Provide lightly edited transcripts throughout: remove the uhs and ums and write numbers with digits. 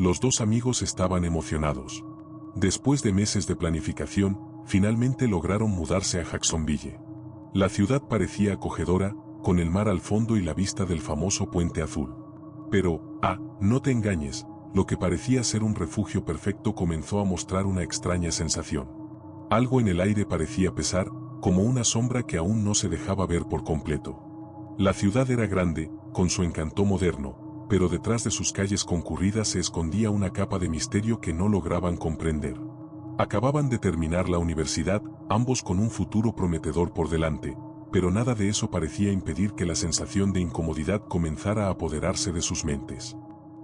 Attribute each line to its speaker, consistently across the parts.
Speaker 1: Los dos amigos estaban emocionados. Después de meses de planificación, finalmente lograron mudarse a Jacksonville. La ciudad parecía acogedora, con el mar al fondo y la vista del famoso Puente Azul. Pero, no te engañes, lo que parecía ser un refugio perfecto comenzó a mostrar una extraña sensación. Algo en el aire parecía pesar, como una sombra que aún no se dejaba ver por completo. La ciudad era grande, con su encanto moderno, pero detrás de sus calles concurridas se escondía una capa de misterio que no lograban comprender. Acababan de terminar la universidad, ambos con un futuro prometedor por delante, pero nada de eso parecía impedir que la sensación de incomodidad comenzara a apoderarse de sus mentes.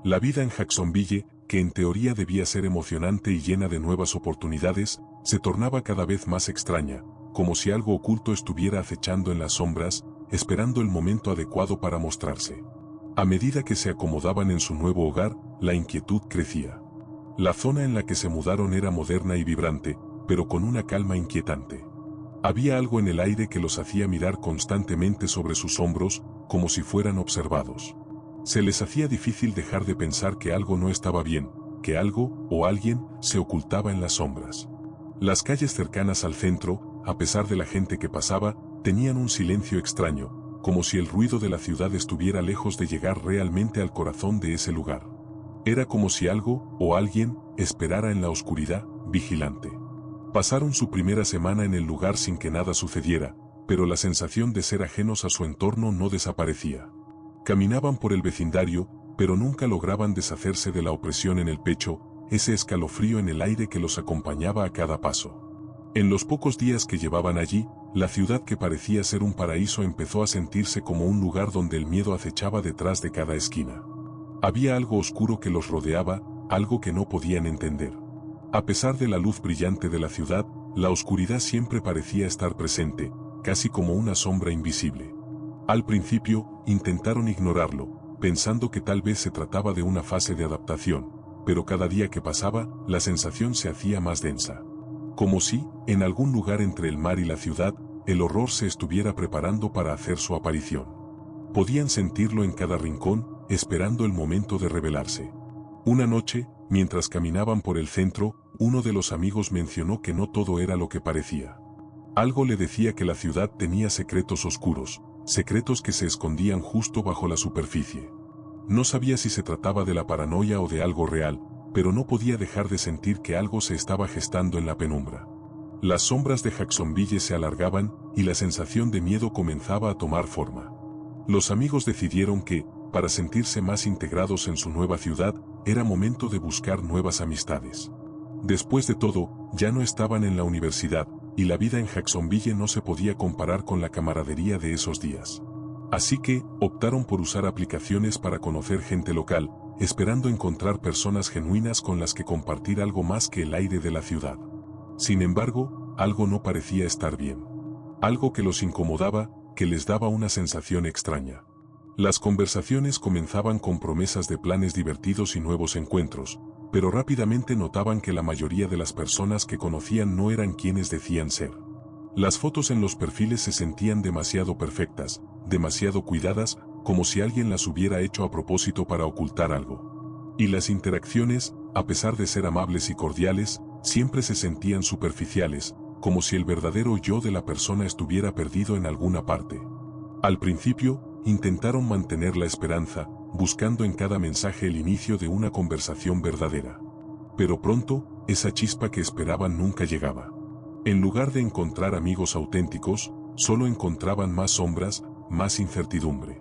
Speaker 1: La vida en Jacksonville, que en teoría debía ser emocionante y llena de nuevas oportunidades, se tornaba cada vez más extraña, como si algo oculto estuviera acechando en las sombras, esperando el momento adecuado para mostrarse. A medida que se acomodaban en su nuevo hogar, la inquietud crecía. La zona en la que se mudaron era moderna y vibrante, pero con una calma inquietante. Había algo en el aire que los hacía mirar constantemente sobre sus hombros, como si fueran observados. Se les hacía difícil dejar de pensar que algo no estaba bien, que algo, o alguien, se ocultaba en las sombras. Las calles cercanas al centro, a pesar de la gente que pasaba, tenían un silencio extraño, como si el ruido de la ciudad estuviera lejos de llegar realmente al corazón de ese lugar. Era como si algo, o alguien, esperara en la oscuridad, vigilante. Pasaron su primera semana en el lugar sin que nada sucediera, pero la sensación de ser ajenos a su entorno no desaparecía. Caminaban por el vecindario, pero nunca lograban deshacerse de la opresión en el pecho, ese escalofrío en el aire que los acompañaba a cada paso. En los pocos días que llevaban allí, la ciudad que parecía ser un paraíso empezó a sentirse como un lugar donde el miedo acechaba detrás de cada esquina. Había algo oscuro que los rodeaba, algo que no podían entender. A pesar de la luz brillante de la ciudad, la oscuridad siempre parecía estar presente, casi como una sombra invisible. Al principio, intentaron ignorarlo, pensando que tal vez se trataba de una fase de adaptación, pero cada día que pasaba, la sensación se hacía más densa. Como si, en algún lugar entre el mar y la ciudad, el horror se estuviera preparando para hacer su aparición. Podían sentirlo en cada rincón, esperando el momento de revelarse. Una noche, mientras caminaban por el centro, uno de los amigos mencionó que no todo era lo que parecía. Algo le decía que la ciudad tenía secretos oscuros, secretos que se escondían justo bajo la superficie. No sabía si se trataba de la paranoia o de algo real, pero no podía dejar de sentir que algo se estaba gestando en la penumbra. Las sombras de Jacksonville se alargaban, y la sensación de miedo comenzaba a tomar forma. Los amigos decidieron que, para sentirse más integrados en su nueva ciudad, era momento de buscar nuevas amistades. Después de todo, ya no estaban en la universidad, y la vida en Jacksonville no se podía comparar con la camaradería de esos días. Así que, optaron por usar aplicaciones para conocer gente local, esperando encontrar personas genuinas con las que compartir algo más que el aire de la ciudad. Sin embargo, algo no parecía estar bien. Algo que los incomodaba, que les daba una sensación extraña. Las conversaciones comenzaban con promesas de planes divertidos y nuevos encuentros, pero rápidamente notaban que la mayoría de las personas que conocían no eran quienes decían ser. Las fotos en los perfiles se sentían demasiado perfectas, demasiado cuidadas, como si alguien las hubiera hecho a propósito para ocultar algo. Y las interacciones, a pesar de ser amables y cordiales, siempre se sentían superficiales, como si el verdadero yo de la persona estuviera perdido en alguna parte. Al principio, intentaron mantener la esperanza, buscando en cada mensaje el inicio de una conversación verdadera. Pero pronto, esa chispa que esperaban nunca llegaba. En lugar de encontrar amigos auténticos, solo encontraban más sombras, más incertidumbre.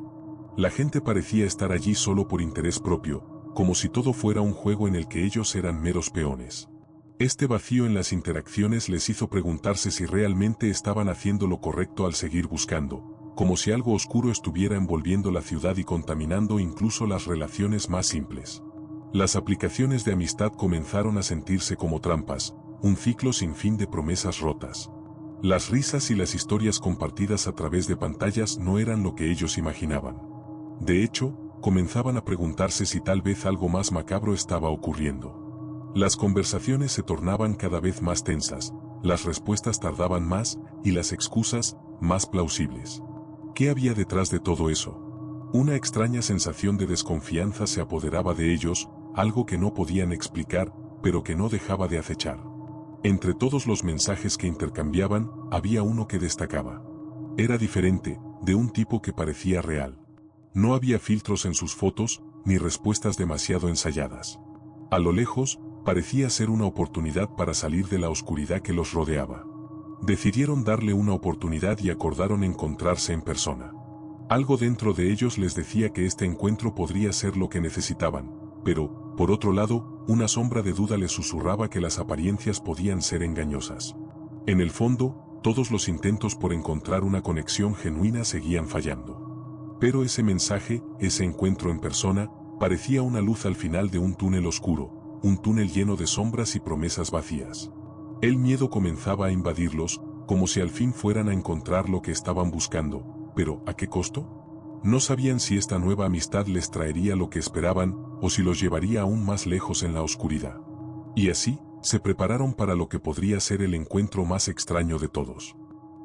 Speaker 1: La gente parecía estar allí solo por interés propio, como si todo fuera un juego en el que ellos eran meros peones. Este vacío en las interacciones les hizo preguntarse si realmente estaban haciendo lo correcto al seguir buscando, como si algo oscuro estuviera envolviendo la ciudad y contaminando incluso las relaciones más simples. Las aplicaciones de amistad comenzaron a sentirse como trampas, un ciclo sin fin de promesas rotas. Las risas y las historias compartidas a través de pantallas no eran lo que ellos imaginaban. De hecho, comenzaban a preguntarse si tal vez algo más macabro estaba ocurriendo. Las conversaciones se tornaban cada vez más tensas, las respuestas tardaban más, y las excusas, más plausibles. ¿Qué había detrás de todo eso? Una extraña sensación de desconfianza se apoderaba de ellos, algo que no podían explicar, pero que no dejaba de acechar. Entre todos los mensajes que intercambiaban, había uno que destacaba. Era diferente, de un tipo que parecía real. No había filtros en sus fotos, ni respuestas demasiado ensayadas. A lo lejos, parecía ser una oportunidad para salir de la oscuridad que los rodeaba. Decidieron darle una oportunidad y acordaron encontrarse en persona. Algo dentro de ellos les decía que este encuentro podría ser lo que necesitaban, pero, por otro lado, una sombra de duda les susurraba que las apariencias podían ser engañosas. En el fondo, todos los intentos por encontrar una conexión genuina seguían fallando. Pero ese mensaje, ese encuentro en persona, parecía una luz al final de un túnel oscuro, un túnel lleno de sombras y promesas vacías. El miedo comenzaba a invadirlos, como si al fin fueran a encontrar lo que estaban buscando. ¿Pero a qué costo? No sabían si esta nueva amistad les traería lo que esperaban, o si los llevaría aún más lejos en la oscuridad. Y así, se prepararon para lo que podría ser el encuentro más extraño de todos.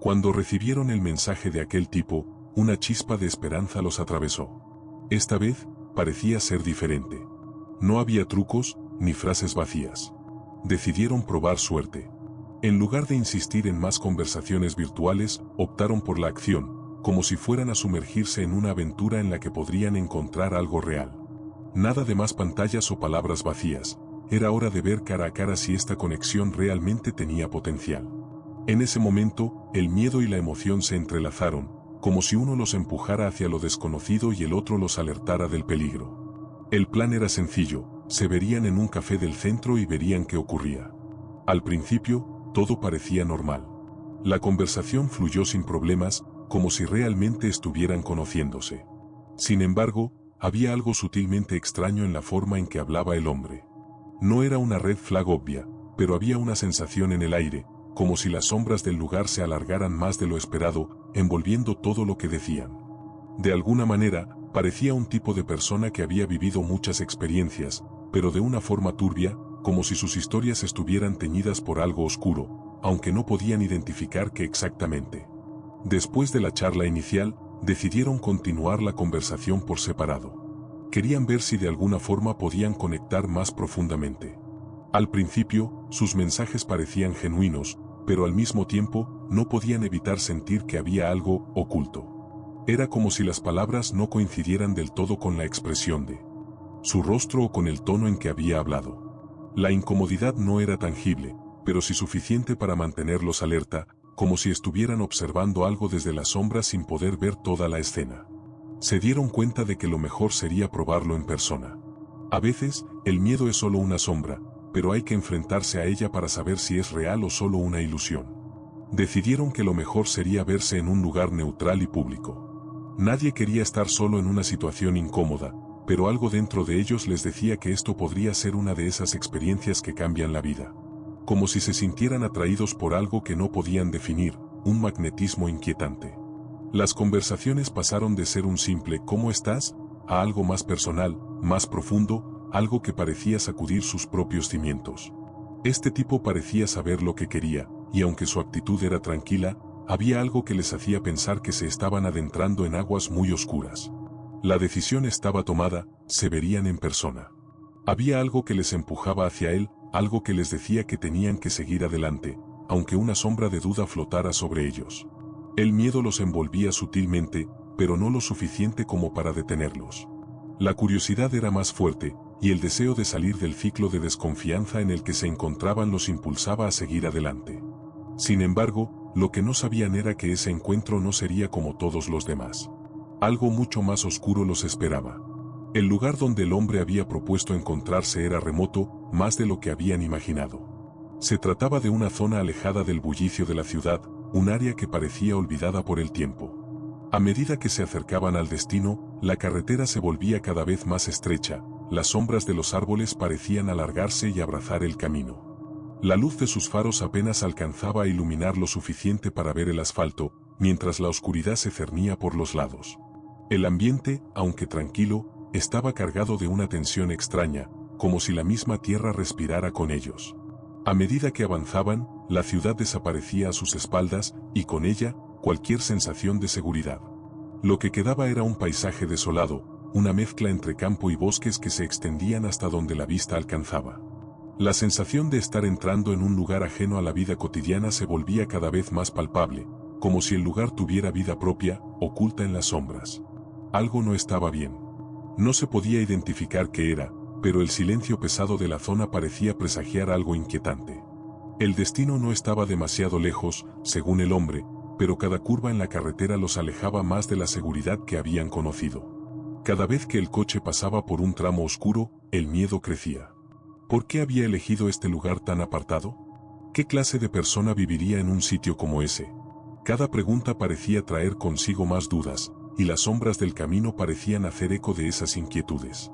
Speaker 1: Cuando recibieron el mensaje de aquel tipo, una chispa de esperanza los atravesó. Esta vez, parecía ser diferente. No había trucos, ni frases vacías. Decidieron probar suerte. En lugar de insistir en más conversaciones virtuales, optaron por la acción, como si fueran a sumergirse en una aventura en la que podrían encontrar algo real. Nada de más pantallas o palabras vacías, era hora de ver cara a cara si esta conexión realmente tenía potencial. En ese momento, el miedo y la emoción se entrelazaron, como si uno los empujara hacia lo desconocido y el otro los alertara del peligro. El plan era sencillo, se verían en un café del centro y verían qué ocurría. Al principio, todo parecía normal. La conversación fluyó sin problemas, como si realmente estuvieran conociéndose. Sin embargo, había algo sutilmente extraño en la forma en que hablaba el hombre. No era una red flag obvia, pero había una sensación en el aire, como si las sombras del lugar se alargaran más de lo esperado, envolviendo todo lo que decían. De alguna manera, parecía un tipo de persona que había vivido muchas experiencias, pero de una forma turbia, como si sus historias estuvieran teñidas por algo oscuro, aunque no podían identificar qué exactamente. Después de la charla inicial, decidieron continuar la conversación por separado. Querían ver si de alguna forma podían conectar más profundamente. Al principio, sus mensajes parecían genuinos, pero al mismo tiempo, no podían evitar sentir que había algo oculto. Era como si las palabras no coincidieran del todo con la expresión de su rostro o con el tono en que había hablado. La incomodidad no era tangible, pero sí suficiente para mantenerlos alerta, como si estuvieran observando algo desde las sombras sin poder ver toda la escena. Se dieron cuenta de que lo mejor sería probarlo en persona. A veces, el miedo es solo una sombra, pero hay que enfrentarse a ella para saber si es real o solo una ilusión. Decidieron que lo mejor sería verse en un lugar neutral y público. Nadie quería estar solo en una situación incómoda, pero algo dentro de ellos les decía que esto podría ser una de esas experiencias que cambian la vida. Como si se sintieran atraídos por algo que no podían definir, un magnetismo inquietante. Las conversaciones pasaron de ser un simple ¿cómo estás?, a algo más personal, más profundo, algo que parecía sacudir sus propios cimientos. Este tipo parecía saber lo que quería, y aunque su actitud era tranquila, había algo que les hacía pensar que se estaban adentrando en aguas muy oscuras. La decisión estaba tomada, se verían en persona. Había algo que les empujaba hacia él, algo que les decía que tenían que seguir adelante, aunque una sombra de duda flotara sobre ellos. El miedo los envolvía sutilmente, pero no lo suficiente como para detenerlos. La curiosidad era más fuerte, y el deseo de salir del ciclo de desconfianza en el que se encontraban los impulsaba a seguir adelante. Sin embargo, lo que no sabían era que ese encuentro no sería como todos los demás. Algo mucho más oscuro los esperaba. El lugar donde el hombre había propuesto encontrarse era remoto, más de lo que habían imaginado. Se trataba de una zona alejada del bullicio de la ciudad, un área que parecía olvidada por el tiempo. A medida que se acercaban al destino, la carretera se volvía cada vez más estrecha, las sombras de los árboles parecían alargarse y abrazar el camino. La luz de sus faros apenas alcanzaba a iluminar lo suficiente para ver el asfalto, mientras la oscuridad se cernía por los lados. El ambiente, aunque tranquilo, estaba cargado de una tensión extraña, como si la misma tierra respirara con ellos. A medida que avanzaban, la ciudad desaparecía a sus espaldas, y con ella, cualquier sensación de seguridad. Lo que quedaba era un paisaje desolado, una mezcla entre campo y bosques que se extendían hasta donde la vista alcanzaba. La sensación de estar entrando en un lugar ajeno a la vida cotidiana se volvía cada vez más palpable, como si el lugar tuviera vida propia, oculta en las sombras. Algo no estaba bien. No se podía identificar qué era, pero el silencio pesado de la zona parecía presagiar algo inquietante. El destino no estaba demasiado lejos, según el hombre, pero cada curva en la carretera los alejaba más de la seguridad que habían conocido. Cada vez que el coche pasaba por un tramo oscuro, el miedo crecía. ¿Por qué había elegido este lugar tan apartado? ¿Qué clase de persona viviría en un sitio como ese? Cada pregunta parecía traer consigo más dudas, y las sombras del camino parecían hacer eco de esas inquietudes.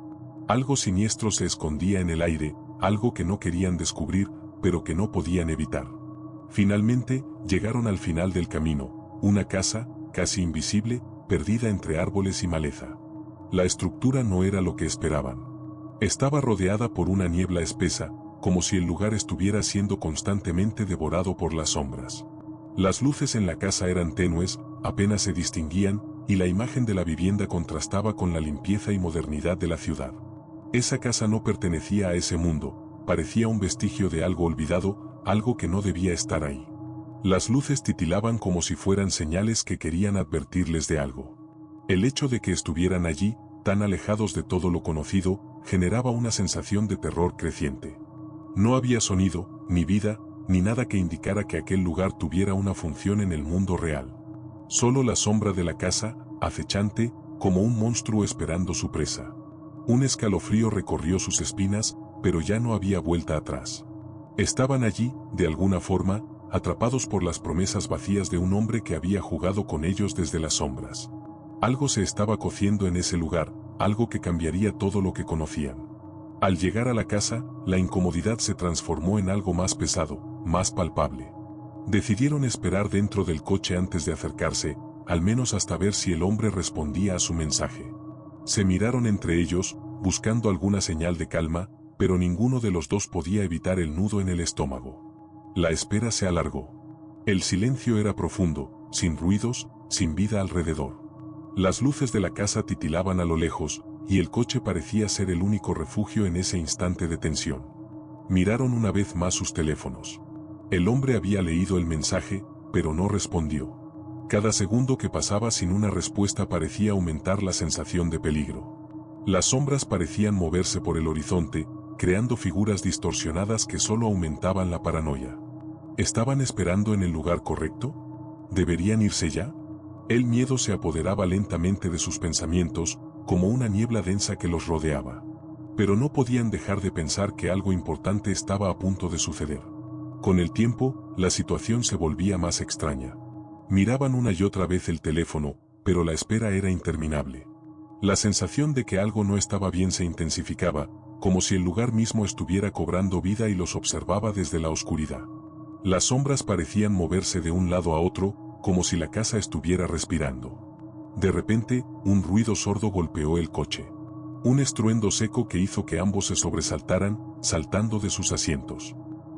Speaker 1: Algo siniestro se escondía en el aire, algo que no querían descubrir, pero que no podían evitar. Finalmente, llegaron al final del camino, una casa, casi invisible, perdida entre árboles y maleza. La estructura no era lo que esperaban. Estaba rodeada por una niebla espesa, como si el lugar estuviera siendo constantemente devorado por las sombras. Las luces en la casa eran tenues, apenas se distinguían, y la imagen de la vivienda contrastaba con la limpieza y modernidad de la ciudad. Esa casa no pertenecía a ese mundo, parecía un vestigio de algo olvidado, algo que no debía estar ahí. Las luces titilaban como si fueran señales que querían advertirles de algo. El hecho de que estuvieran allí, tan alejados de todo lo conocido, generaba una sensación de terror creciente. No había sonido, ni vida, ni nada que indicara que aquel lugar tuviera una función en el mundo real. Solo la sombra de la casa, acechante, como un monstruo esperando su presa. Un escalofrío recorrió sus espinas, pero ya no había vuelta atrás. Estaban allí, de alguna forma, atrapados por las promesas vacías de un hombre que había jugado con ellos desde las sombras. Algo se estaba cociendo en ese lugar, algo que cambiaría todo lo que conocían. Al llegar a la casa, la incomodidad se transformó en algo más pesado, más palpable. Decidieron esperar dentro del coche antes de acercarse, al menos hasta ver si el hombre respondía a su mensaje. Se miraron entre ellos, buscando alguna señal de calma, pero ninguno de los dos podía evitar el nudo en el estómago. La espera se alargó. El silencio era profundo, sin ruidos, sin vida alrededor. Las luces de la casa titilaban a lo lejos, y el coche parecía ser el único refugio en ese instante de tensión. Miraron una vez más sus teléfonos. El hombre había leído el mensaje, pero no respondió. Cada segundo que pasaba sin una respuesta parecía aumentar la sensación de peligro. Las sombras parecían moverse por el horizonte, creando figuras distorsionadas que solo aumentaban la paranoia. ¿Estaban esperando en el lugar correcto? ¿Deberían irse ya? El miedo se apoderaba lentamente de sus pensamientos, como una niebla densa que los rodeaba. Pero no podían dejar de pensar que algo importante estaba a punto de suceder. Con el tiempo, la situación se volvía más extraña. Miraban una y otra vez el teléfono, pero la espera era interminable. La sensación de que algo no estaba bien se intensificaba, como si el lugar mismo estuviera cobrando vida y los observaba desde la oscuridad. Las sombras parecían moverse de un lado a otro, como si la casa estuviera respirando. De repente, un ruido sordo golpeó el coche. Un estruendo seco que hizo que ambos se sobresaltaran, saltando de sus asientos.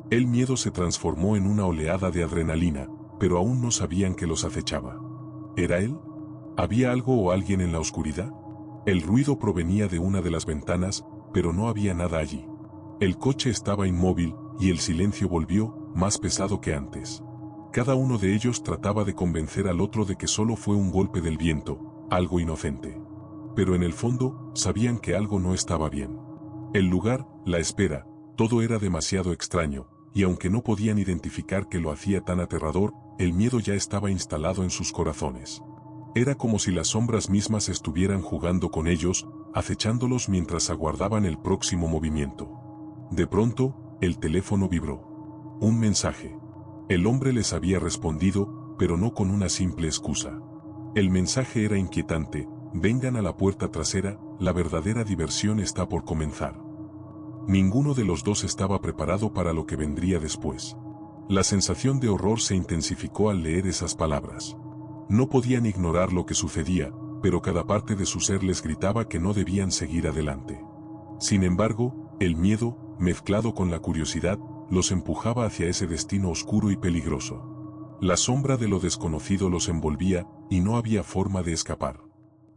Speaker 1: El miedo se transformó en una oleada de adrenalina, pero aún no sabían que los acechaba. ¿Era él? ¿Había algo o alguien en la oscuridad? El ruido provenía de una de las ventanas, pero no había nada allí. El coche estaba inmóvil, y el silencio volvió, más pesado que antes. Cada uno de ellos trataba de convencer al otro de que solo fue un golpe del viento, algo inocente. Pero en el fondo, sabían que algo no estaba bien. El lugar, la espera, todo era demasiado extraño, y aunque no podían identificar qué lo hacía tan aterrador, el miedo ya estaba instalado en sus corazones. Era como si las sombras mismas estuvieran jugando con ellos, acechándolos mientras aguardaban el próximo movimiento. De pronto, el teléfono vibró. Un mensaje. El hombre les había respondido, pero no con una simple excusa. El mensaje era inquietante: vengan a la puerta trasera, la verdadera diversión está por comenzar. Ninguno de los dos estaba preparado para lo que vendría después. La sensación de horror se intensificó al leer esas palabras. No podían ignorar lo que sucedía, pero cada parte de su ser les gritaba que no debían seguir adelante. Sin embargo, el miedo, mezclado con la curiosidad, los empujaba hacia ese destino oscuro y peligroso. La sombra de lo desconocido los envolvía, y no había forma de escapar.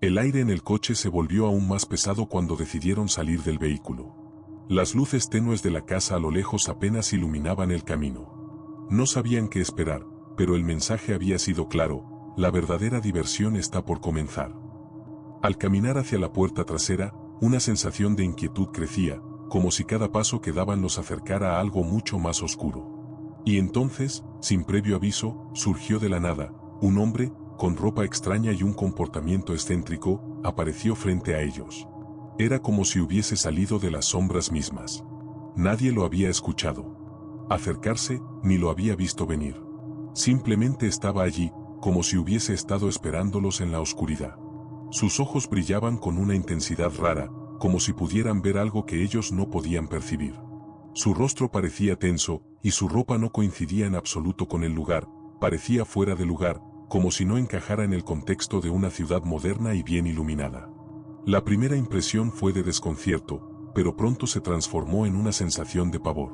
Speaker 1: El aire en el coche se volvió aún más pesado cuando decidieron salir del vehículo. Las luces tenues de la casa a lo lejos apenas iluminaban el camino. No sabían qué esperar, pero el mensaje había sido claro: la verdadera diversión está por comenzar. Al caminar hacia la puerta trasera, una sensación de inquietud crecía, como si cada paso que daban los acercara a algo mucho más oscuro. Y entonces, sin previo aviso, surgió de la nada, un hombre, con ropa extraña y un comportamiento excéntrico, apareció frente a ellos. Era como si hubiese salido de las sombras mismas. Nadie lo había escuchado acercarse, ni lo había visto venir. Simplemente estaba allí, como si hubiese estado esperándolos en la oscuridad. Sus ojos brillaban con una intensidad rara, como si pudieran ver algo que ellos no podían percibir. Su rostro parecía tenso, y su ropa no coincidía en absoluto con el lugar, parecía fuera de lugar, como si no encajara en el contexto de una ciudad moderna y bien iluminada. La primera impresión fue de desconcierto, pero pronto se transformó en una sensación de pavor.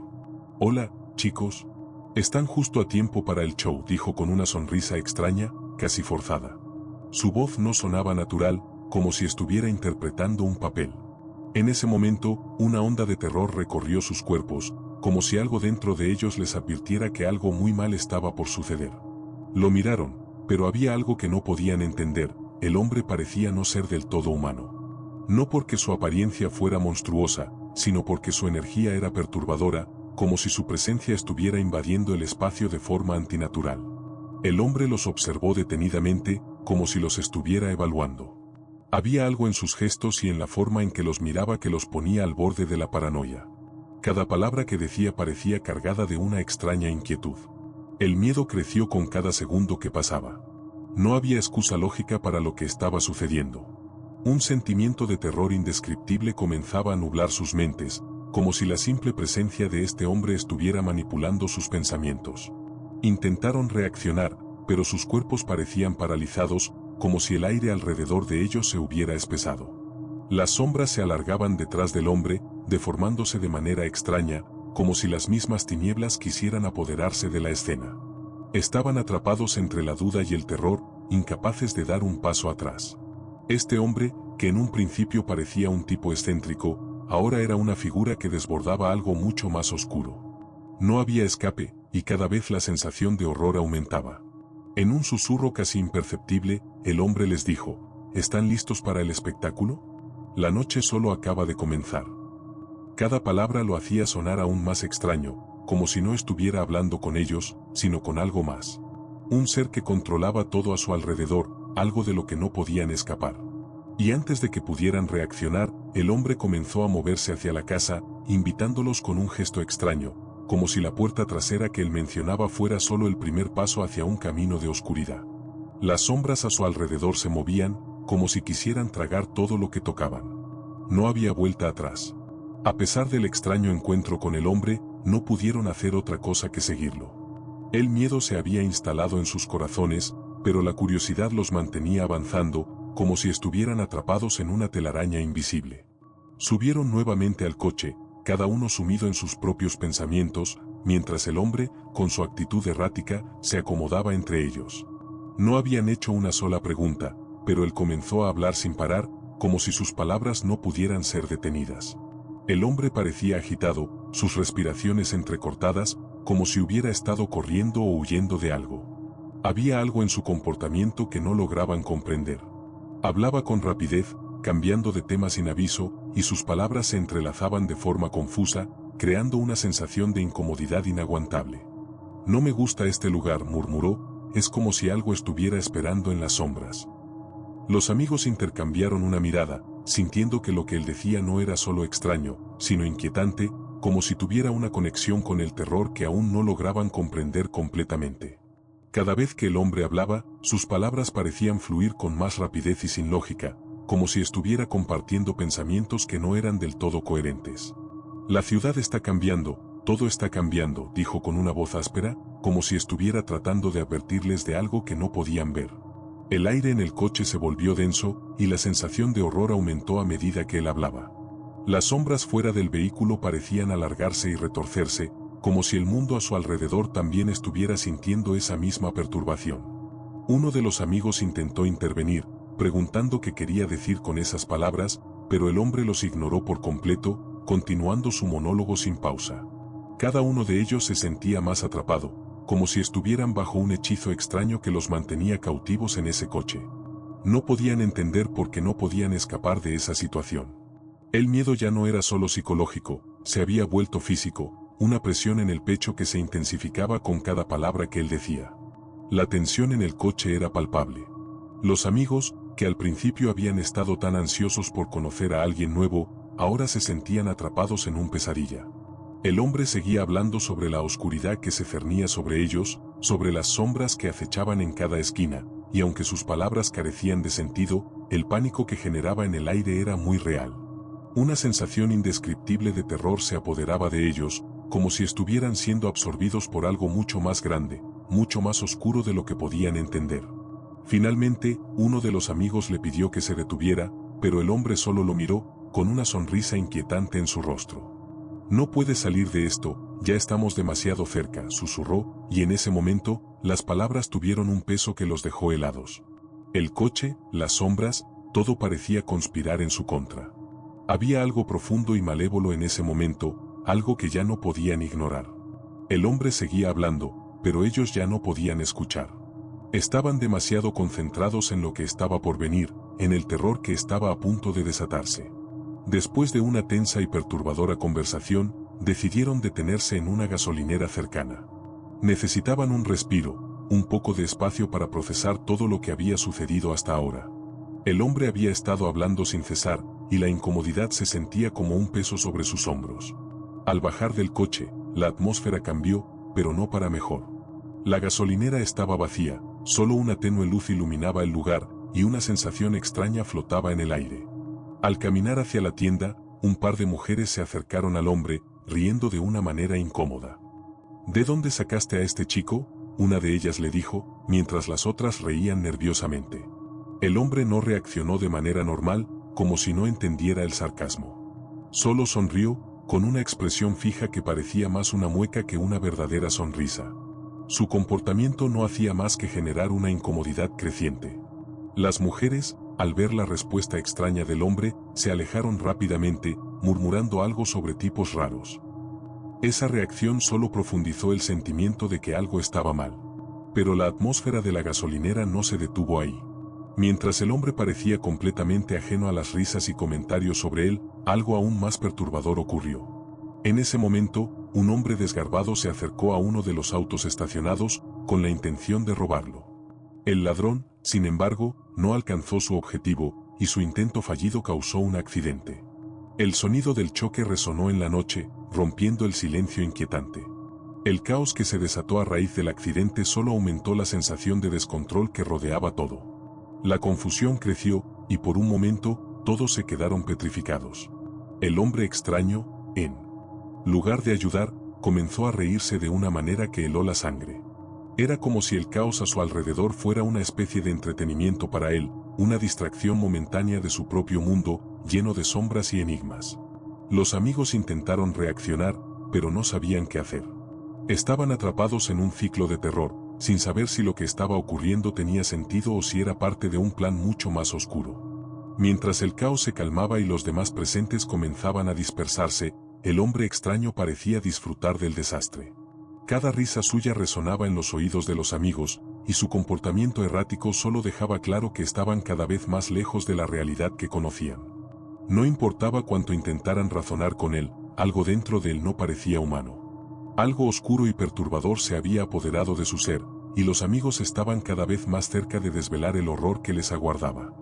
Speaker 1: «Hola, chicos. Están justo a tiempo para el show», dijo con una sonrisa extraña, casi forzada. Su voz no sonaba natural, como si estuviera interpretando un papel. En ese momento, una onda de terror recorrió sus cuerpos, como si algo dentro de ellos les advirtiera que algo muy mal estaba por suceder. Lo miraron, pero había algo que no podían entender: el hombre parecía no ser del todo humano. No porque su apariencia fuera monstruosa, sino porque su energía era perturbadora, como si su presencia estuviera invadiendo el espacio de forma antinatural. El hombre los observó detenidamente, como si los estuviera evaluando. Había algo en sus gestos y en la forma en que los miraba que los ponía al borde de la paranoia. Cada palabra que decía parecía cargada de una extraña inquietud. El miedo creció con cada segundo que pasaba. No había excusa lógica para lo que estaba sucediendo. Un sentimiento de terror indescriptible comenzaba a nublar sus mentes, como si la simple presencia de este hombre estuviera manipulando sus pensamientos. Intentaron reaccionar, pero sus cuerpos parecían paralizados, como si el aire alrededor de ellos se hubiera espesado. Las sombras se alargaban detrás del hombre, deformándose de manera extraña, como si las mismas tinieblas quisieran apoderarse de la escena. Estaban atrapados entre la duda y el terror, incapaces de dar un paso atrás. Este hombre, que en un principio parecía un tipo excéntrico, ahora era una figura que desbordaba algo mucho más oscuro. No había escape, y cada vez la sensación de horror aumentaba. En un susurro casi imperceptible, el hombre les dijo: ¿están listos para el espectáculo? La noche solo acaba de comenzar. Cada palabra lo hacía sonar aún más extraño, como si no estuviera hablando con ellos, sino con algo más. Un ser que controlaba todo a su alrededor, algo de lo que no podían escapar. Y antes de que pudieran reaccionar, el hombre comenzó a moverse hacia la casa, invitándolos con un gesto extraño, como si la puerta trasera que él mencionaba fuera solo el primer paso hacia un camino de oscuridad. Las sombras a su alrededor se movían, como si quisieran tragar todo lo que tocaban. No había vuelta atrás. A pesar del extraño encuentro con el hombre, no pudieron hacer otra cosa que seguirlo. El miedo se había instalado en sus corazones, pero la curiosidad los mantenía avanzando, como si estuvieran atrapados en una telaraña invisible. Subieron nuevamente al coche, cada uno sumido en sus propios pensamientos, mientras el hombre, con su actitud errática, se acomodaba entre ellos. No habían hecho una sola pregunta, pero él comenzó a hablar sin parar, como si sus palabras no pudieran ser detenidas. El hombre parecía agitado, sus respiraciones entrecortadas, como si hubiera estado corriendo o huyendo de algo. Había algo en su comportamiento que no lograban comprender. Hablaba con rapidez, cambiando de tema sin aviso, y sus palabras se entrelazaban de forma confusa, creando una sensación de incomodidad inaguantable. «No me gusta este lugar», murmuró, «es como si algo estuviera esperando en las sombras». Los amigos intercambiaron una mirada, sintiendo que lo que él decía no era solo extraño, sino inquietante, como si tuviera una conexión con el terror que aún no lograban comprender completamente. Cada vez que el hombre hablaba, sus palabras parecían fluir con más rapidez y sin lógica, como si estuviera compartiendo pensamientos que no eran del todo coherentes. «La ciudad está cambiando, todo está cambiando», dijo con una voz áspera, como si estuviera tratando de advertirles de algo que no podían ver. El aire en el coche se volvió denso, y la sensación de horror aumentó a medida que él hablaba. Las sombras fuera del vehículo parecían alargarse y retorcerse, como si el mundo a su alrededor también estuviera sintiendo esa misma perturbación. Uno de los amigos intentó intervenir, preguntando qué quería decir con esas palabras, pero el hombre los ignoró por completo, continuando su monólogo sin pausa. Cada uno de ellos se sentía más atrapado, como si estuvieran bajo un hechizo extraño que los mantenía cautivos en ese coche. No podían entender por qué no podían escapar de esa situación. El miedo ya no era solo psicológico, se había vuelto físico, una presión en el pecho que se intensificaba con cada palabra que él decía. La tensión en el coche era palpable. Los amigos, que al principio habían estado tan ansiosos por conocer a alguien nuevo, ahora se sentían atrapados en un pesadilla. El hombre seguía hablando sobre la oscuridad que se cernía sobre ellos, sobre las sombras que acechaban en cada esquina, y aunque sus palabras carecían de sentido, el pánico que generaba en el aire era muy real. Una sensación indescriptible de terror se apoderaba de ellos, como si estuvieran siendo absorbidos por algo mucho más grande, mucho más oscuro de lo que podían entender. Finalmente, uno de los amigos le pidió que se detuviera, pero el hombre solo lo miró, con una sonrisa inquietante en su rostro. «No puedes salir de esto, ya estamos demasiado cerca», susurró, y en ese momento, las palabras tuvieron un peso que los dejó helados. El coche, las sombras, todo parecía conspirar en su contra. Había algo profundo y malévolo en ese momento, algo que ya no podían ignorar. El hombre seguía hablando, pero ellos ya no podían escuchar. Estaban demasiado concentrados en lo que estaba por venir, en el terror que estaba a punto de desatarse. Después de una tensa y perturbadora conversación, decidieron detenerse en una gasolinera cercana. Necesitaban un respiro, un poco de espacio para procesar todo lo que había sucedido hasta ahora. El hombre había estado hablando sin cesar, y la incomodidad se sentía como un peso sobre sus hombros. Al bajar del coche, la atmósfera cambió, pero no para mejor. La gasolinera estaba vacía, solo una tenue luz iluminaba el lugar, y una sensación extraña flotaba en el aire. Al caminar hacia la tienda, un par de mujeres se acercaron al hombre, riendo de una manera incómoda. «¿De dónde sacaste a este chico?», una de ellas le dijo, mientras las otras reían nerviosamente. El hombre no reaccionó de manera normal, como si no entendiera el sarcasmo. Solo sonrió, con una expresión fija que parecía más una mueca que una verdadera sonrisa. Su comportamiento no hacía más que generar una incomodidad creciente. Las mujeres, al ver la respuesta extraña del hombre, se alejaron rápidamente, murmurando algo sobre tipos raros. Esa reacción solo profundizó el sentimiento de que algo estaba mal. Pero la atmósfera de la gasolinera no se detuvo ahí. Mientras el hombre parecía completamente ajeno a las risas y comentarios sobre él, algo aún más perturbador ocurrió. En ese momento, un hombre desgarbado se acercó a uno de los autos estacionados, con la intención de robarlo. El ladrón, sin embargo, no alcanzó su objetivo, y su intento fallido causó un accidente. El sonido del choque resonó en la noche, rompiendo el silencio inquietante. El caos que se desató a raíz del accidente solo aumentó la sensación de descontrol que rodeaba todo. La confusión creció, y por un momento, todos se quedaron petrificados. El hombre extraño, en lugar de ayudar, comenzó a reírse de una manera que heló la sangre. Era como si el caos a su alrededor fuera una especie de entretenimiento para él, una distracción momentánea de su propio mundo, lleno de sombras y enigmas. Los amigos intentaron reaccionar, pero no sabían qué hacer. Estaban atrapados en un ciclo de terror, sin saber si lo que estaba ocurriendo tenía sentido o si era parte de un plan mucho más oscuro. Mientras el caos se calmaba y los demás presentes comenzaban a dispersarse, el hombre extraño parecía disfrutar del desastre. Cada risa suya resonaba en los oídos de los amigos, y su comportamiento errático solo dejaba claro que estaban cada vez más lejos de la realidad que conocían. No importaba cuánto intentaran razonar con él, algo dentro de él no parecía humano. Algo oscuro y perturbador se había apoderado de su ser, y los amigos estaban cada vez más cerca de desvelar el horror que les aguardaba.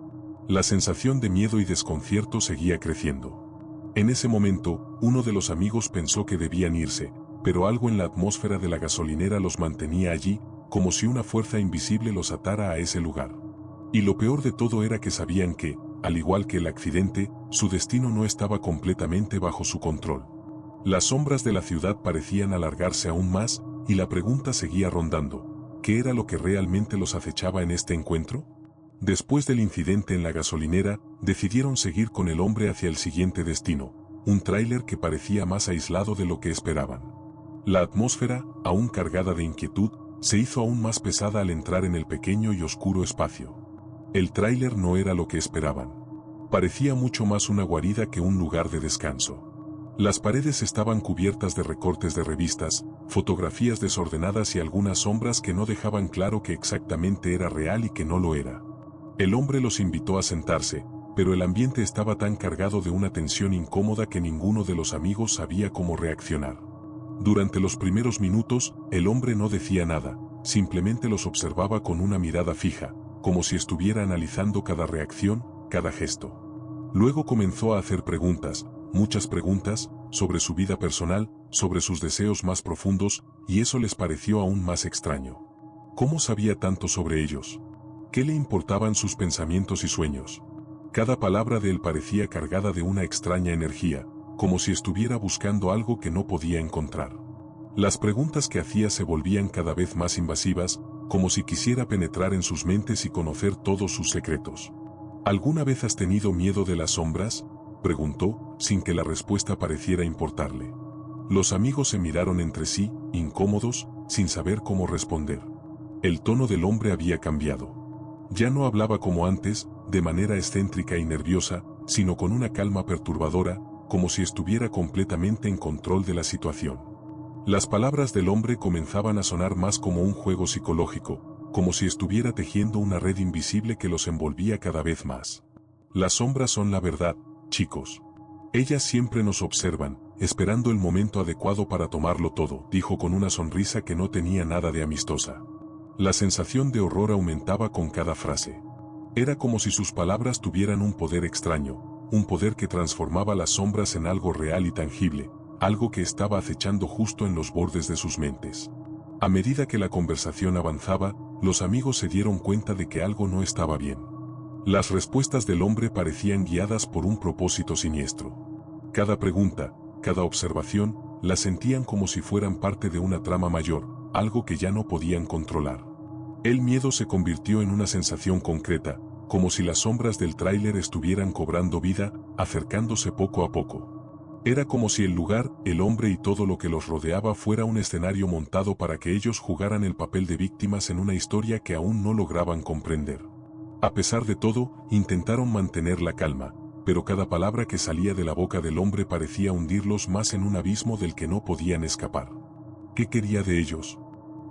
Speaker 1: La sensación de miedo y desconcierto seguía creciendo. En ese momento, uno de los amigos pensó que debían irse, pero algo en la atmósfera de la gasolinera los mantenía allí, como si una fuerza invisible los atara a ese lugar. Y lo peor de todo era que sabían que, al igual que el accidente, su destino no estaba completamente bajo su control. Las sombras de la ciudad parecían alargarse aún más, y la pregunta seguía rondando: ¿qué era lo que realmente los acechaba en este encuentro? Después del incidente en la gasolinera, decidieron seguir con el hombre hacia el siguiente destino, un tráiler que parecía más aislado de lo que esperaban. La atmósfera, aún cargada de inquietud, se hizo aún más pesada al entrar en el pequeño y oscuro espacio. El tráiler no era lo que esperaban. Parecía mucho más una guarida que un lugar de descanso. Las paredes estaban cubiertas de recortes de revistas, fotografías desordenadas y algunas sombras que no dejaban claro que exactamente era real y que no lo era. El hombre los invitó a sentarse, pero el ambiente estaba tan cargado de una tensión incómoda que ninguno de los amigos sabía cómo reaccionar. Durante los primeros minutos, el hombre no decía nada, simplemente los observaba con una mirada fija, como si estuviera analizando cada reacción, cada gesto. Luego comenzó a hacer preguntas, muchas preguntas, sobre su vida personal, sobre sus deseos más profundos, y eso les pareció aún más extraño. ¿Cómo sabía tanto sobre ellos? ¿Qué le importaban sus pensamientos y sueños? Cada palabra de él parecía cargada de una extraña energía, como si estuviera buscando algo que no podía encontrar. Las preguntas que hacía se volvían cada vez más invasivas, como si quisiera penetrar en sus mentes y conocer todos sus secretos. ¿Alguna vez has tenido miedo de las sombras?, preguntó, sin que la respuesta pareciera importarle. Los amigos se miraron entre sí, incómodos, sin saber cómo responder. El tono del hombre había cambiado. Ya no hablaba como antes, de manera excéntrica y nerviosa, sino con una calma perturbadora, como si estuviera completamente en control de la situación. Las palabras del hombre comenzaban a sonar más como un juego psicológico, como si estuviera tejiendo una red invisible que los envolvía cada vez más. Las sombras son la verdad, chicos. Ellas siempre nos observan, esperando el momento adecuado para tomarlo todo, dijo con una sonrisa que no tenía nada de amistosa. La sensación de horror aumentaba con cada frase. Era como si sus palabras tuvieran un poder extraño, un poder que transformaba las sombras en algo real y tangible, algo que estaba acechando justo en los bordes de sus mentes. A medida que la conversación avanzaba, los amigos se dieron cuenta de que algo no estaba bien. Las respuestas del hombre parecían guiadas por un propósito siniestro. Cada pregunta, cada observación, la sentían como si fueran parte de una trama mayor, algo que ya no podían controlar. El miedo se convirtió en una sensación concreta, como si las sombras del tráiler estuvieran cobrando vida, acercándose poco a poco. Era como si el lugar, el hombre y todo lo que los rodeaba fuera un escenario montado para que ellos jugaran el papel de víctimas en una historia que aún no lograban comprender. A pesar de todo, intentaron mantener la calma, pero cada palabra que salía de la boca del hombre parecía hundirlos más en un abismo del que no podían escapar. ¿Qué quería de ellos?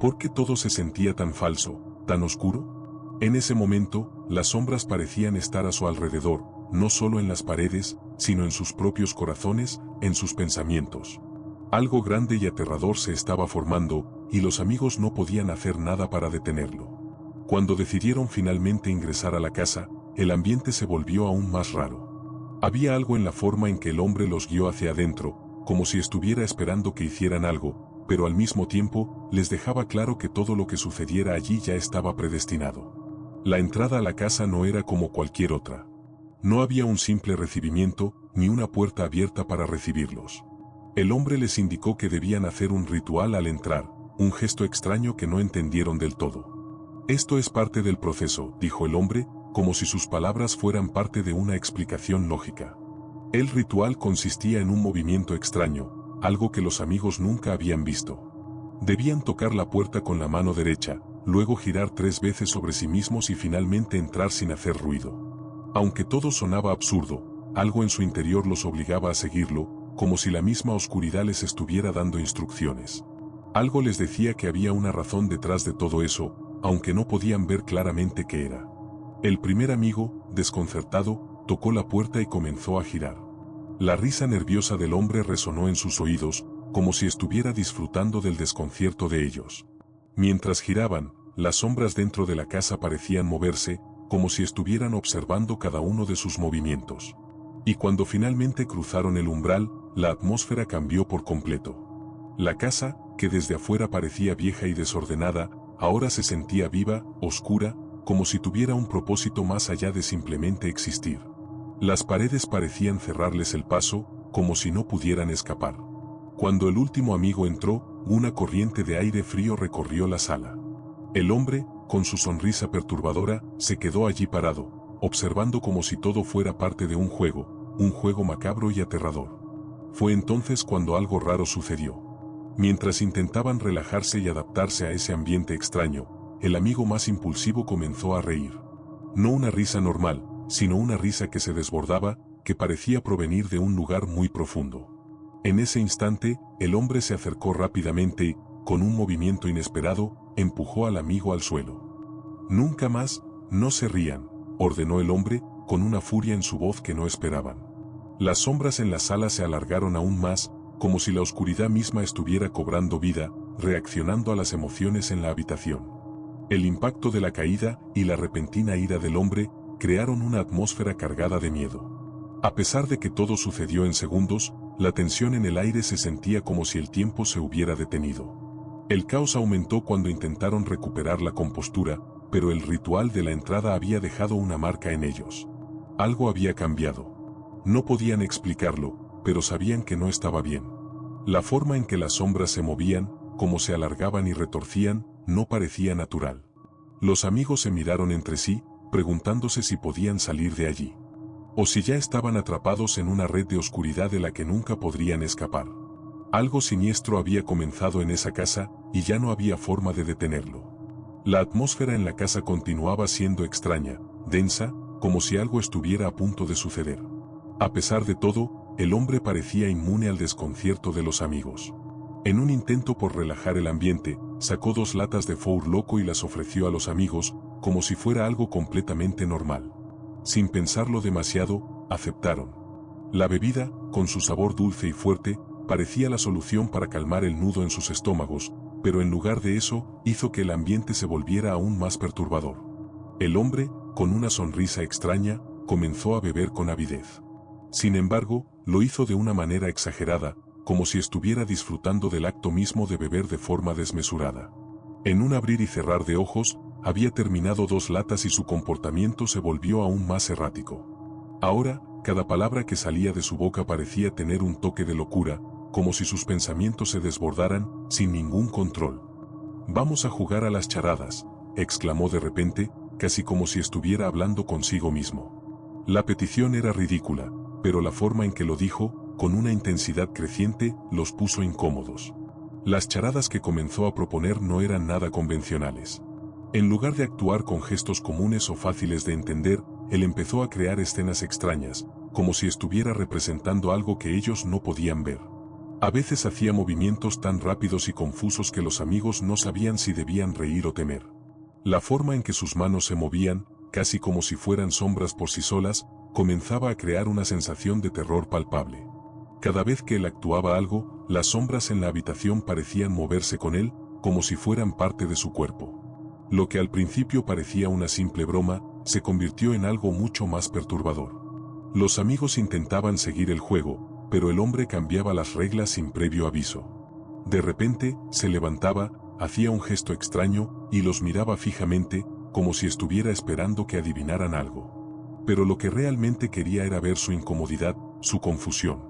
Speaker 1: ¿Por qué todo se sentía tan falso, tan oscuro? En ese momento, las sombras parecían estar a su alrededor, no solo en las paredes, sino en sus propios corazones, en sus pensamientos. Algo grande y aterrador se estaba formando, y los amigos no podían hacer nada para detenerlo. Cuando decidieron finalmente ingresar a la casa, el ambiente se volvió aún más raro. Había algo en la forma en que el hombre los guió hacia adentro, como si estuviera esperando que hicieran algo, pero al mismo tiempo, les dejaba claro que todo lo que sucediera allí ya estaba predestinado. La entrada a la casa no era como cualquier otra. No había un simple recibimiento, ni una puerta abierta para recibirlos. El hombre les indicó que debían hacer un ritual al entrar, un gesto extraño que no entendieron del todo. Esto es parte del proceso, dijo el hombre, como si sus palabras fueran parte de una explicación lógica. El ritual consistía en un movimiento extraño, algo que los amigos nunca habían visto. Debían tocar la puerta con la mano derecha, luego girar 3 veces sobre sí mismos y finalmente entrar sin hacer ruido. Aunque todo sonaba absurdo, algo en su interior los obligaba a seguirlo, como si la misma oscuridad les estuviera dando instrucciones. Algo les decía que había una razón detrás de todo eso, aunque no podían ver claramente qué era. El primer amigo, desconcertado, tocó la puerta y comenzó a girar. La risa nerviosa del hombre resonó en sus oídos, como si estuviera disfrutando del desconcierto de ellos. Mientras giraban, las sombras dentro de la casa parecían moverse, como si estuvieran observando cada uno de sus movimientos. Y cuando finalmente cruzaron el umbral, la atmósfera cambió por completo. La casa, que desde afuera parecía vieja y desordenada, ahora se sentía viva, oscura, como si tuviera un propósito más allá de simplemente existir. Las paredes parecían cerrarles el paso, como si no pudieran escapar. Cuando el último amigo entró, una corriente de aire frío recorrió la sala. El hombre, con su sonrisa perturbadora, se quedó allí parado, observando como si todo fuera parte de un juego macabro y aterrador. Fue entonces cuando algo raro sucedió. Mientras intentaban relajarse y adaptarse a ese ambiente extraño, el amigo más impulsivo comenzó a reír. No una risa normal, sino una risa que se desbordaba, que parecía provenir de un lugar muy profundo. En ese instante, el hombre se acercó rápidamente y, con un movimiento inesperado, empujó al amigo al suelo. «Nunca más, no se rían», ordenó el hombre, con una furia en su voz que no esperaban. Las sombras en la sala se alargaron aún más, como si la oscuridad misma estuviera cobrando vida, reaccionando a las emociones en la habitación. El impacto de la caída y la repentina ira del hombre crearon una atmósfera cargada de miedo. A pesar de que todo sucedió en segundos, la tensión en el aire se sentía como si el tiempo se hubiera detenido. El caos aumentó cuando intentaron recuperar la compostura, pero el ritual de la entrada había dejado una marca en ellos. Algo había cambiado. No podían explicarlo, pero sabían que no estaba bien. La forma en que las sombras se movían, cómo se alargaban y retorcían, no parecía natural. Los amigos se miraron entre sí, preguntándose si podían salir de allí, o si ya estaban atrapados en una red de oscuridad de la que nunca podrían escapar. Algo siniestro había comenzado en esa casa, y ya no había forma de detenerlo. La atmósfera en la casa continuaba siendo extraña, densa, como si algo estuviera a punto de suceder. A pesar de todo, el hombre parecía inmune al desconcierto de los amigos. En un intento por relajar el ambiente, sacó 2 latas de Four Loko y las ofreció a los amigos, como si fuera algo completamente normal. Sin pensarlo demasiado, aceptaron. La bebida, con su sabor dulce y fuerte, parecía la solución para calmar el nudo en sus estómagos, pero en lugar de eso, hizo que el ambiente se volviera aún más perturbador. El hombre, con una sonrisa extraña, comenzó a beber con avidez. Sin embargo, lo hizo de una manera exagerada, como si estuviera disfrutando del acto mismo de beber de forma desmesurada. En un abrir y cerrar de ojos, había terminado 2 latas y su comportamiento se volvió aún más errático. Ahora, cada palabra que salía de su boca parecía tener un toque de locura, como si sus pensamientos se desbordaran, sin ningún control. «Vamos a jugar a las charadas», exclamó de repente, casi como si estuviera hablando consigo mismo. La petición era ridícula, pero la forma en que lo dijo, con una intensidad creciente, los puso incómodos. Las charadas que comenzó a proponer no eran nada convencionales. En lugar de actuar con gestos comunes o fáciles de entender, él empezó a crear escenas extrañas, como si estuviera representando algo que ellos no podían ver. A veces hacía movimientos tan rápidos y confusos que los amigos no sabían si debían reír o temer. La forma en que sus manos se movían, casi como si fueran sombras por sí solas, comenzaba a crear una sensación de terror palpable. Cada vez que él actuaba algo, las sombras en la habitación parecían moverse con él, como si fueran parte de su cuerpo. Lo que al principio parecía una simple broma, se convirtió en algo mucho más perturbador. Los amigos intentaban seguir el juego, pero el hombre cambiaba las reglas sin previo aviso. De repente, se levantaba, hacía un gesto extraño, y los miraba fijamente, como si estuviera esperando que adivinaran algo. Pero lo que realmente quería era ver su incomodidad, su confusión.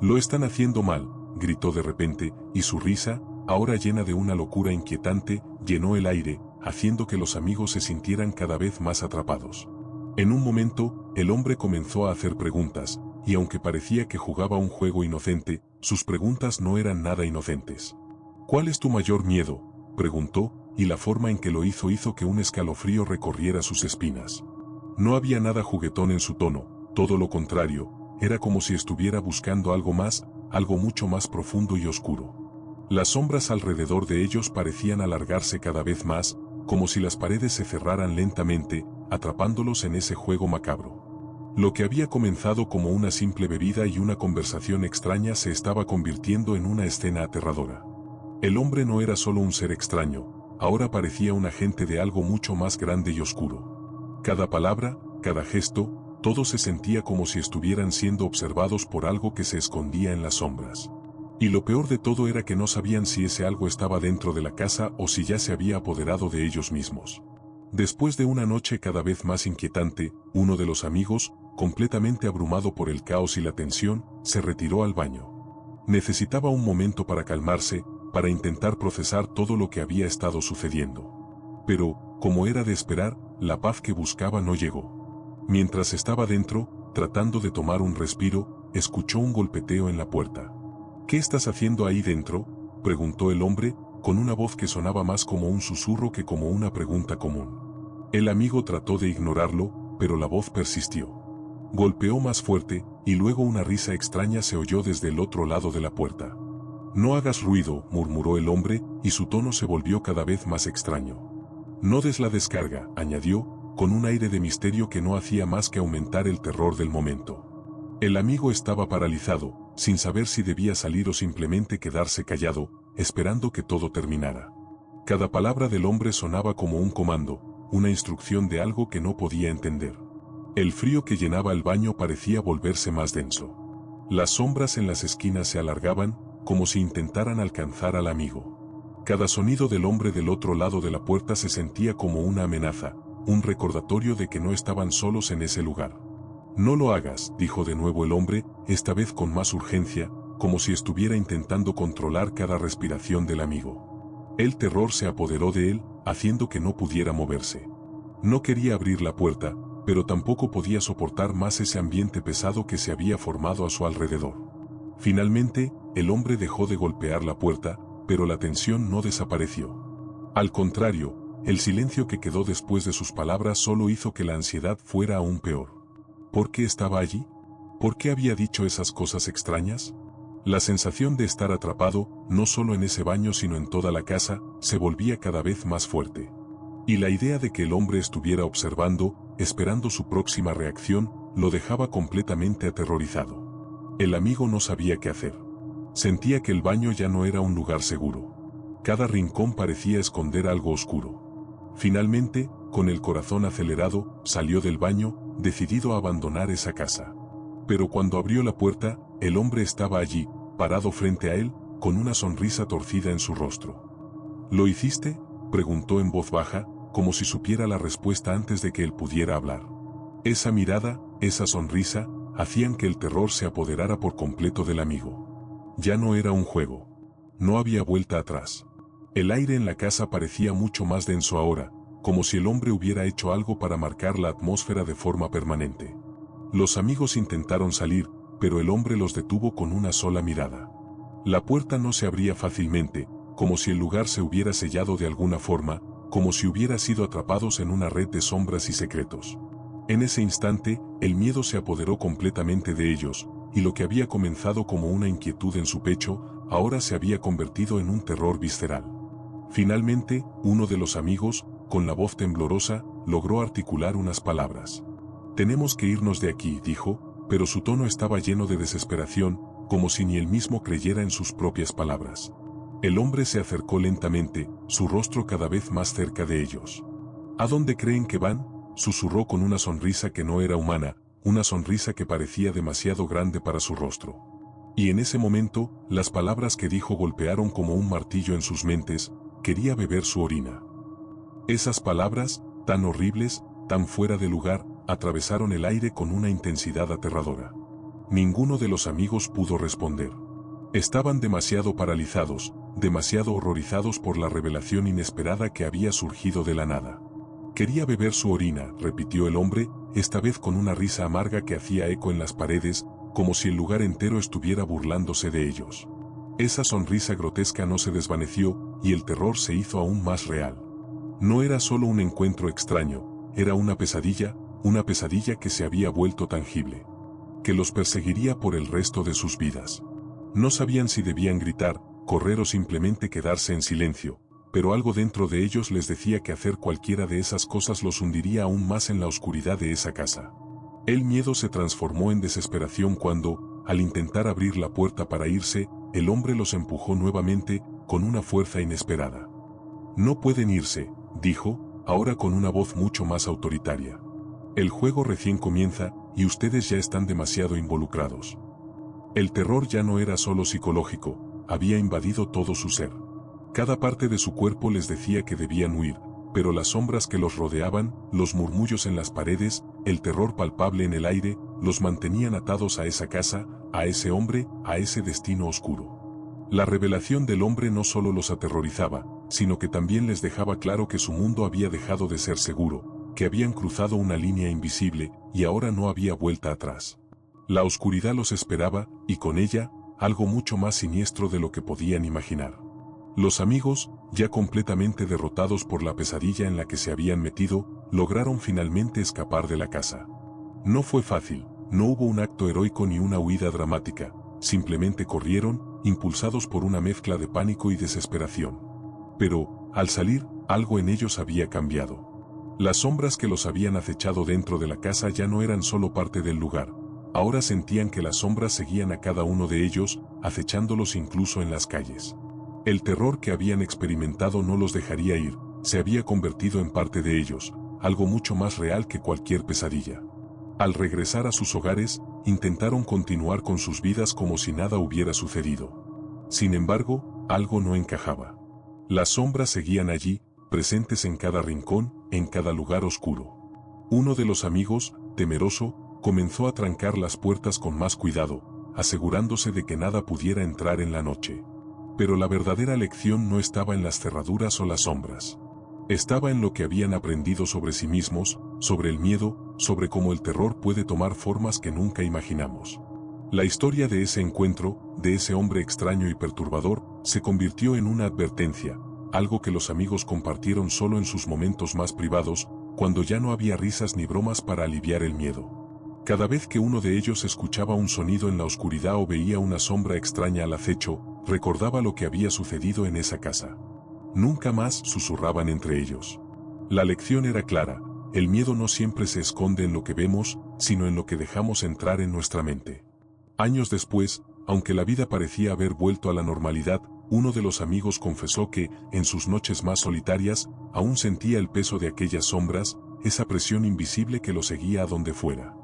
Speaker 1: «Lo están haciendo mal», gritó de repente, y su risa, ahora llena de una locura inquietante, llenó el aire, haciendo que los amigos se sintieran cada vez más atrapados. En un momento, el hombre comenzó a hacer preguntas, y aunque parecía que jugaba un juego inocente, sus preguntas no eran nada inocentes. «¿Cuál es tu mayor miedo?», preguntó, y la forma en que lo hizo que un escalofrío recorriera sus espinas. No había nada juguetón en su tono, todo lo contrario, era como si estuviera buscando algo más, algo mucho más profundo y oscuro. Las sombras alrededor de ellos parecían alargarse cada vez más, como si las paredes se cerraran lentamente, atrapándolos en ese juego macabro. Lo que había comenzado como una simple bebida y una conversación extraña se estaba convirtiendo en una escena aterradora. El hombre no era solo un ser extraño, ahora parecía un agente de algo mucho más grande y oscuro. Cada palabra, cada gesto, todo se sentía como si estuvieran siendo observados por algo que se escondía en las sombras. Y lo peor de todo era que no sabían si ese algo estaba dentro de la casa o si ya se había apoderado de ellos mismos. Después de una noche cada vez más inquietante, uno de los amigos, completamente abrumado por el caos y la tensión, se retiró al baño. Necesitaba un momento para calmarse, para intentar procesar todo lo que había estado sucediendo. Pero, como era de esperar, la paz que buscaba no llegó. Mientras estaba dentro, tratando de tomar un respiro, escuchó un golpeteo en la puerta. «¿Qué estás haciendo ahí dentro?», preguntó el hombre, con una voz que sonaba más como un susurro que como una pregunta común. El amigo trató de ignorarlo, pero la voz persistió. Golpeó más fuerte, y luego una risa extraña se oyó desde el otro lado de la puerta. «No hagas ruido», murmuró el hombre, y su tono se volvió cada vez más extraño. «No des la descarga», añadió, con un aire de misterio que no hacía más que aumentar el terror del momento. El amigo estaba paralizado, sin saber si debía salir o simplemente quedarse callado, esperando que todo terminara. Cada palabra del hombre sonaba como un comando, una instrucción de algo que no podía entender. El frío que llenaba el baño parecía volverse más denso. Las sombras en las esquinas se alargaban, como si intentaran alcanzar al amigo. Cada sonido del hombre del otro lado de la puerta se sentía como una amenaza, un recordatorio de que no estaban solos en ese lugar. «No lo hagas», dijo de nuevo el hombre, esta vez con más urgencia, como si estuviera intentando controlar cada respiración del amigo. El terror se apoderó de él, haciendo que no pudiera moverse. No quería abrir la puerta, pero tampoco podía soportar más ese ambiente pesado que se había formado a su alrededor. Finalmente, el hombre dejó de golpear la puerta, pero la tensión no desapareció. Al contrario, el silencio que quedó después de sus palabras solo hizo que la ansiedad fuera aún peor. ¿Por qué estaba allí? ¿Por qué había dicho esas cosas extrañas? La sensación de estar atrapado, no solo en ese baño sino en toda la casa, se volvía cada vez más fuerte. Y la idea de que el hombre estuviera observando, esperando su próxima reacción, lo dejaba completamente aterrorizado. El amigo no sabía qué hacer. Sentía que el baño ya no era un lugar seguro. Cada rincón parecía esconder algo oscuro. Finalmente, con el corazón acelerado, salió del baño, decidido a abandonar esa casa. Pero cuando abrió la puerta, el hombre estaba allí, parado frente a él, con una sonrisa torcida en su rostro. «¿Lo hiciste?», preguntó en voz baja, como si supiera la respuesta antes de que él pudiera hablar. Esa mirada, esa sonrisa, hacían que el terror se apoderara por completo del amigo. Ya no era un juego. No había vuelta atrás. El aire en la casa parecía mucho más denso ahora, como si el hombre hubiera hecho algo para marcar la atmósfera de forma permanente. Los amigos intentaron salir, pero el hombre los detuvo con una sola mirada. La puerta no se abría fácilmente, como si el lugar se hubiera sellado de alguna forma, como si hubiera sido atrapados en una red de sombras y secretos. En ese instante, el miedo se apoderó completamente de ellos, y lo que había comenzado como una inquietud en su pecho, ahora se había convertido en un terror visceral. Finalmente, uno de los amigos, con la voz temblorosa, logró articular unas palabras. «Tenemos que irnos de aquí», dijo, pero su tono estaba lleno de desesperación, como si ni él mismo creyera en sus propias palabras. El hombre se acercó lentamente, su rostro cada vez más cerca de ellos. «¿A dónde creen que van?», susurró con una sonrisa que no era humana, una sonrisa que parecía demasiado grande para su rostro. Y en ese momento, las palabras que dijo golpearon como un martillo en sus mentes: «Quería beber su orina». Esas palabras, tan horribles, tan fuera de lugar, atravesaron el aire con una intensidad aterradora. Ninguno de los amigos pudo responder. Estaban demasiado paralizados, demasiado horrorizados por la revelación inesperada que había surgido de la nada. «Quería beber su orina», repitió el hombre, esta vez con una risa amarga que hacía eco en las paredes, como si el lugar entero estuviera burlándose de ellos. Esa sonrisa grotesca no se desvaneció, y el terror se hizo aún más real. No era solo un encuentro extraño, era una pesadilla que se había vuelto tangible, que los perseguiría por el resto de sus vidas. No sabían si debían gritar, correr o simplemente quedarse en silencio, pero algo dentro de ellos les decía que hacer cualquiera de esas cosas los hundiría aún más en la oscuridad de esa casa. El miedo se transformó en desesperación cuando, al intentar abrir la puerta para irse, el hombre los empujó nuevamente, con una fuerza inesperada. «No pueden irse», dijo, ahora con una voz mucho más autoritaria. «El juego recién comienza, y ustedes ya están demasiado involucrados». El terror ya no era solo psicológico, había invadido todo su ser. Cada parte de su cuerpo les decía que debían huir, pero las sombras que los rodeaban, los murmullos en las paredes, el terror palpable en el aire, los mantenían atados a esa casa, a ese hombre, a ese destino oscuro. La revelación del hombre no solo los aterrorizaba, sino que también les dejaba claro que su mundo había dejado de ser seguro, que habían cruzado una línea invisible, y ahora no había vuelta atrás. La oscuridad los esperaba, y con ella, algo mucho más siniestro de lo que podían imaginar. Los amigos, ya completamente derrotados por la pesadilla en la que se habían metido, lograron finalmente escapar de la casa. No fue fácil, no hubo un acto heroico ni una huida dramática, simplemente corrieron, impulsados por una mezcla de pánico y desesperación. Pero, al salir, algo en ellos había cambiado. Las sombras que los habían acechado dentro de la casa ya no eran solo parte del lugar. Ahora sentían que las sombras seguían a cada uno de ellos, acechándolos incluso en las calles. El terror que habían experimentado no los dejaría ir, se había convertido en parte de ellos, algo mucho más real que cualquier pesadilla. Al regresar a sus hogares, intentaron continuar con sus vidas como si nada hubiera sucedido. Sin embargo, algo no encajaba. Las sombras seguían allí, presentes en cada rincón, en cada lugar oscuro. Uno de los amigos, temeroso, comenzó a trancar las puertas con más cuidado, asegurándose de que nada pudiera entrar en la noche. Pero la verdadera lección no estaba en las cerraduras o las sombras. Estaba en lo que habían aprendido sobre sí mismos, sobre el miedo, sobre cómo el terror puede tomar formas que nunca imaginamos. La historia de ese encuentro, de ese hombre extraño y perturbador, se convirtió en una advertencia, algo que los amigos compartieron solo en sus momentos más privados, cuando ya no había risas ni bromas para aliviar el miedo. Cada vez que uno de ellos escuchaba un sonido en la oscuridad o veía una sombra extraña al acecho, recordaba lo que había sucedido en esa casa. Nunca más susurraban entre ellos. La lección era clara, el miedo no siempre se esconde en lo que vemos, sino en lo que dejamos entrar en nuestra mente. Años después, aunque la vida parecía haber vuelto a la normalidad, uno de los amigos confesó que, en sus noches más solitarias, aún sentía el peso de aquellas sombras, esa presión invisible que lo seguía a donde fuera.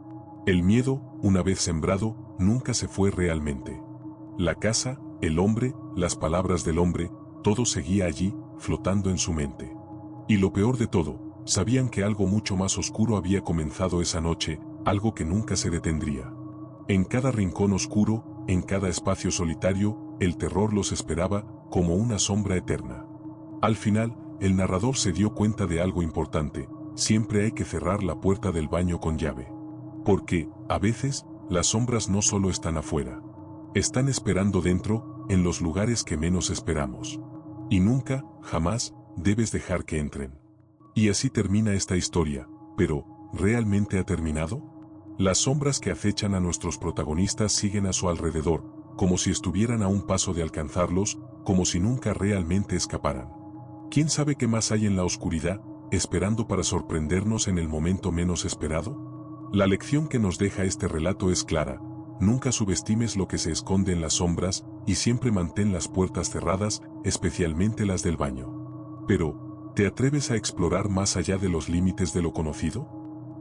Speaker 1: El miedo, una vez sembrado, nunca se fue realmente. La casa, el hombre, las palabras del hombre, todo seguía allí, flotando en su mente. Y lo peor de todo, sabían que algo mucho más oscuro había comenzado esa noche, algo que nunca se detendría. En cada rincón oscuro, en cada espacio solitario, el terror los esperaba, como una sombra eterna. Al final, el narrador se dio cuenta de algo importante: siempre hay que cerrar la puerta del baño con llave. Porque, a veces, las sombras no solo están afuera. Están esperando dentro, en los lugares que menos esperamos. Y nunca, jamás, debes dejar que entren. Y así termina esta historia, pero, ¿realmente ha terminado? Las sombras que acechan a nuestros protagonistas siguen a su alrededor, como si estuvieran a un paso de alcanzarlos, como si nunca realmente escaparan. ¿Quién sabe qué más hay en la oscuridad, esperando para sorprendernos en el momento menos esperado? La lección que nos deja este relato es clara: nunca subestimes lo que se esconde en las sombras, y siempre mantén las puertas cerradas, especialmente las del baño. Pero, ¿te atreves a explorar más allá de los límites de lo conocido?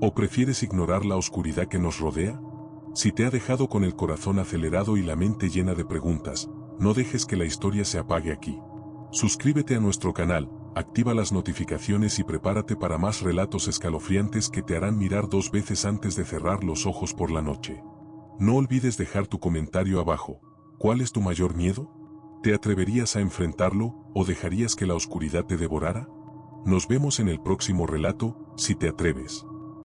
Speaker 1: ¿O prefieres ignorar la oscuridad que nos rodea? Si te ha dejado con el corazón acelerado y la mente llena de preguntas, no dejes que la historia se apague aquí. Suscríbete a nuestro canal, activa las notificaciones y prepárate para más relatos escalofriantes que te harán mirar 2 veces antes de cerrar los ojos por la noche. No olvides dejar tu comentario abajo. ¿Cuál es tu mayor miedo? ¿Te atreverías a enfrentarlo, o dejarías que la oscuridad te devorara? Nos vemos en el próximo relato, si te atreves.